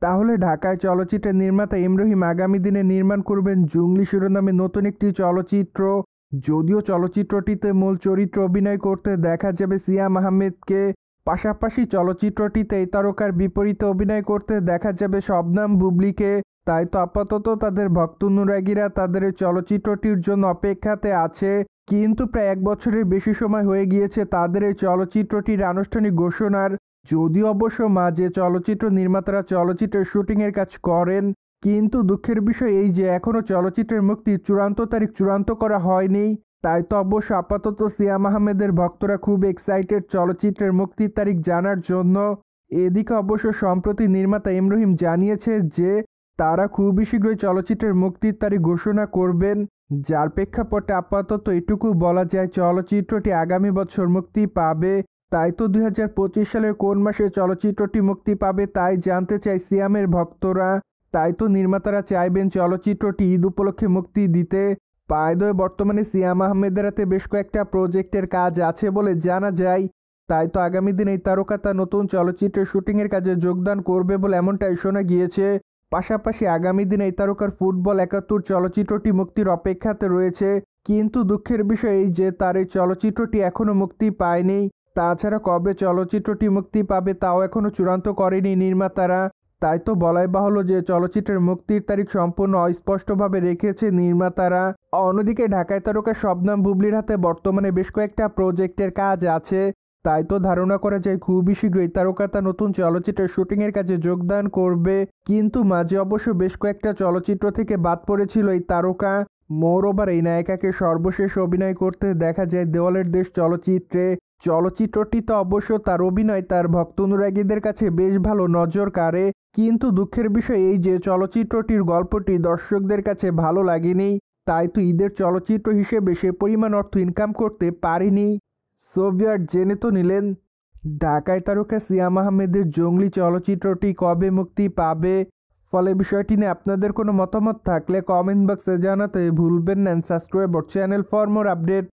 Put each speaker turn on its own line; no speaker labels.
তাহলে ঢাকায় চলচ্চিত্রের নির্মাতা এম রহিম আগামী দিনে নির্মাণ করবেন জঙ্গলি শিরোনামে নতুন একটি চলচ্চিত্র। যদিও চলচ্চিত্রটিতে মূল চরিত্রে অভিনয় করতে দেখা যাবে সিয়াম আহমেদকে, পাশাপাশি চলচ্চিত্রটিতে এই তারকার বিপরীতে অভিনয় করতে দেখা যাবে শবনম বুবলীকে। তাই তো আপাতত তাদের ভক্ত-অনুরাগীরা তাদের এই চলচ্চিত্রটির জন্য অপেক্ষাতে আছে। কিন্তু প্রায় 1 বছরের বেশি সময় হয়ে গিয়েছে তাদের এই চলচ্চিত্রটির আনুষ্ঠানিক ঘোষণার। যদিও অবশ্য মাঝে চলচ্চিত্র নির্মাতারা চলচ্চিত্রের শুটিংয়ের কাজ করেন, কিন্তু দুঃখের বিষয় এই যে এখনও চলচ্চিত্রের মুক্তির চূড়ান্ত তারিখ চূড়ান্ত করা হয়নি। তাই তো অবশ্য আপাতত সিয়াম আহমেদের ভক্তরা খুব এক্সাইটেড চলচ্চিত্রের মুক্তির তারিখ জানার জন্য। এদিকে অবশ্য সম্প্রতি নির্মাতা এম রহিম জানিয়েছে যে তারা খুবই শীঘ্রই চলচ্চিত্রের মুক্তির তারিখ ঘোষণা করবেন, যার প্রেক্ষাপটে আপাতত এটুকু বলা যায় চলচ্চিত্রটি আগামী বছর মুক্তি পাবে। তাই তো 2025 সালের কোন মাসে চলচ্চিত্রটি মুক্তি পাবে তাই জানতে চায় সিয়ামের ভক্তরা। তাই তো নির্মাতারা চাইবেন চলচ্চিত্রটি ঈদ উপলক্ষে মুক্তি দিতে। পায়দয় বর্তমানে সিয়াম আহমেদের হাতে বেশ কয়েকটা প্রজেক্টের কাজ আছে বলে জানা যায়। তাই তো আগামী দিনে এই তারকা তার নতুন চলচ্চিত্রের শুটিংয়ের কাজে যোগদান করবে বলে এমনটাই শোনা গিয়েছে। পাশাপাশি আগামী দিনে এই তারকার ফুটবল 71 চলচ্চিত্রটি মুক্তির অপেক্ষাতে রয়েছে। কিন্তু দুঃখের বিষয় এই যে তার এই চলচ্চিত্রটি এখনও মুক্তি পায়নি। তাছাড়া কবে চলচ্চিত্রটি মুক্তি পাবে তাও এখনও চূড়ান্ত করেনি নির্মাতারা। তাই তো বলাই বাহুল্য যে চলচ্চিত্রের মুক্তির তারিখ সম্পূর্ণ অস্পষ্টভাবে রেখেছে নির্মাতারা। অন্যদিকে ঢাকায় তারকা শবনম বুবলীর হাতে বর্তমানে বেশ কয়েকটা প্রজেক্টের কাজ আছে। তাই তো ধারণা করা যায় খুবই শীঘ্রই তারকা তার নতুন চলচ্চিত্রের শুটিংয়ের কাজে যোগদান করবে। কিন্তু মাঝে অবশ্য বেশ কয়েকটা চলচ্চিত্র থেকে বাদ পড়েছিল এই তারকা। মোরওভার এই নায়িকাকে সর্বশেষ অভিনয় করতে দেখা যায় দেওয়ালের দেশ চলচ্চিত্রে। চলচ্চিত্রটিতে অবশ্য তার অভিনয় তার ভক্ত অনুরাগীদের কাছে বেশ ভালো নজর কাড়ে। কিন্তু দুঃখের বিষয় এই যে চলচ্চিত্রটির গল্পটি দর্শকদের কাছে ভালো লাগেনি। তাই তো ঈদের চলচ্চিত্র হিসেবে সে পরিমাণ অর্থ ইনকাম করতে পারেনি। সোভিয়েট জেনে তো নিলেন ঢাকায় তারকা সিয়াম আহমেদের জঙ্গলি চলচ্চিত্রটি কবে মুক্তি পাবে। ফলে বিষয়টি নিয়ে আপনাদের কোনো মতামত থাকলে কমেন্ট বক্সে জানাতে ভুলবেন না। Subscribe our channel for more update.